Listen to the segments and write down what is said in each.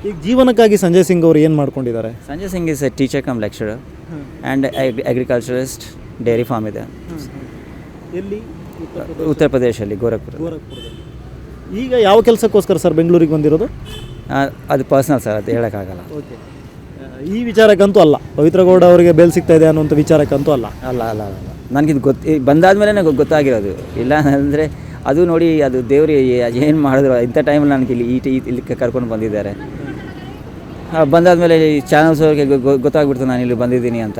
ಈಗ ಜೀವನಕ್ಕಾಗಿ ಸಂಜಯ್ ಸಿಂಗ್ ಅವರು ಏನು ಮಾಡ್ಕೊಂಡಿದ್ದಾರೆ? Sanjay Singh is A teacher come lecturer and agriculturist, dairy farm ಇದೆ ಎಲ್ಲಿ? ಉತ್ತರ ಪ್ರದೇಶಲ್ಲಿ ಗೋರಖ್ಪುರ. ಗೋರಖ್ಪುರದಲ್ಲಿ. ಈಗ ಯಾವ ಕೆಲಸಕ್ಕೋಸ್ಕರ ಸರ್ ಬೆಂಗಳೂರಿಗೆ ಬಂದಿರೋದು? ಅದು ಪರ್ಸ್ನಲ್ ಸರ್, ಅದು ಹೇಳೋಕ್ಕಾಗಲ್ಲ. ಓಕೆ. ಈ ವಿಚಾರಕ್ಕಂತೂ ಅಲ್ಲ, ಪವಿತ್ರ ಗೌಡ ಅವರಿಗೆ ಬೇಲ್ ಸಿಗ್ತಾ ಇದೆ ಅನ್ನೋಂಥ ವಿಚಾರಕ್ಕಂತೂ ಅಲ್ಲ. ಅಲ್ಲ ಅಲ್ಲ ಅಲ್ಲ ನನಗಿದು ಬಂದಾದ್ಮೇಲೆ ಗೊತ್ತಾಗಿರೋದು. ಇಲ್ಲ ಅಂದರೆ ಅದು ನೋಡಿ, ಅದು ದೇವ್ರಿಗೆ ಏನು ಮಾಡಿದ್ರು ಇಂಥ ಟೈಮಲ್ಲಿ ನನಗೆ ಇಲ್ಲಿ ಕರ್ಕೊಂಡು ಬಂದಿದ್ದಾರೆ. ಬಂದಾದಮೇಲೆ ಈ ಚಾನಲ್ಸ್ ಅವ್ರಿಗೆ ಗೊತ್ತಾಗ್ಬಿಡ್ತು ನಾನು ಇಲ್ಲಿ ಬಂದಿದ್ದೀನಿ ಅಂತ.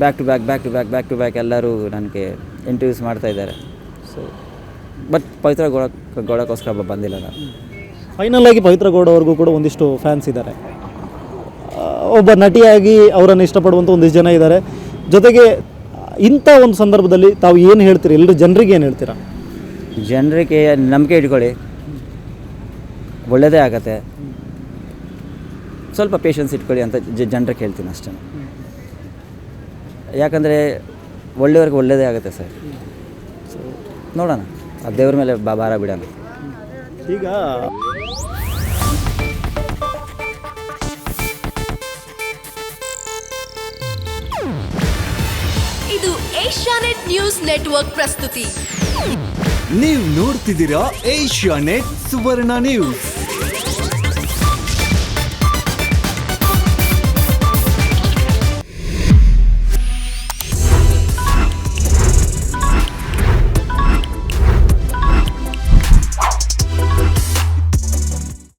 ಬ್ಯಾಕ್ ಟು ಬ್ಯಾಕ್ ಎಲ್ಲರೂ ನನಗೆ ಇಂಟರ್ವ್ಯೂಸ್ ಮಾಡ್ತಾಯಿದ್ದಾರೆ. ಸೊ ಬಟ್ ಪವಿತ್ರ ಗೌಡಕ್ಕೋಸ್ಕರ ಬಂದಿಲ್ಲ ನಾನು. ಫೈನಲ್ ಆಗಿ ಪವಿತ್ರ ಗೌಡ ಅವ್ರಿಗೂ ಕೂಡ ಒಂದಿಷ್ಟು ಫ್ಯಾನ್ಸ್ ಇದ್ದಾರೆ. ಒಬ್ಬ ನಟಿಯಾಗಿ ಅವರನ್ನು ಇಷ್ಟಪಡುವಂಥ ಒಂದಿಷ್ಟು ಜನ ಇದ್ದಾರೆ. ಜೊತೆಗೆ ಇಂಥ ಒಂದು ಸಂದರ್ಭದಲ್ಲಿ ತಾವು ಏನು ಹೇಳ್ತೀರಿ? ಎಲ್ಲರೂ ಜನರಿಗೆ ಏನು ಹೇಳ್ತೀರಾ? ಜನರಿಗೆ ನಂಬಿಕೆ ಇಟ್ಕೊಳ್ಳಿ, ಒಳ್ಳೆಯದೇ ಆಗತ್ತೆ. ಸ್ವಲ್ಪ ಪೇಷನ್ಸ್ ಇಟ್ಕೊಳ್ಳಿ ಅಂತ ಜನರಿಗೆ ಹೇಳ್ತೀನಿ ಅಷ್ಟೇ. ಯಾಕಂದರೆ ಒಳ್ಳೆಯವ್ರಿಗೆ ಒಳ್ಳೆಯದೇ ಆಗುತ್ತೆ ಸರ್. ಸೊ ನೋಡೋಣ, ಆ ದೇವ್ರ ಮೇಲೆ ಭಾರ ಬಿಡೋಣ. ಈಗ ಇದು ಏಷ್ಯಾನೆಟ್ ನ್ಯೂಸ್ ನೆಟ್ವರ್ಕ್ ಪ್ರಸ್ತುತಿ. ನೀವು ನೋಡ್ತಿದ್ದೀರಾ ಏಷ್ಯಾನೆಟ್ ಸುವರ್ಣ ನ್ಯೂಸ್.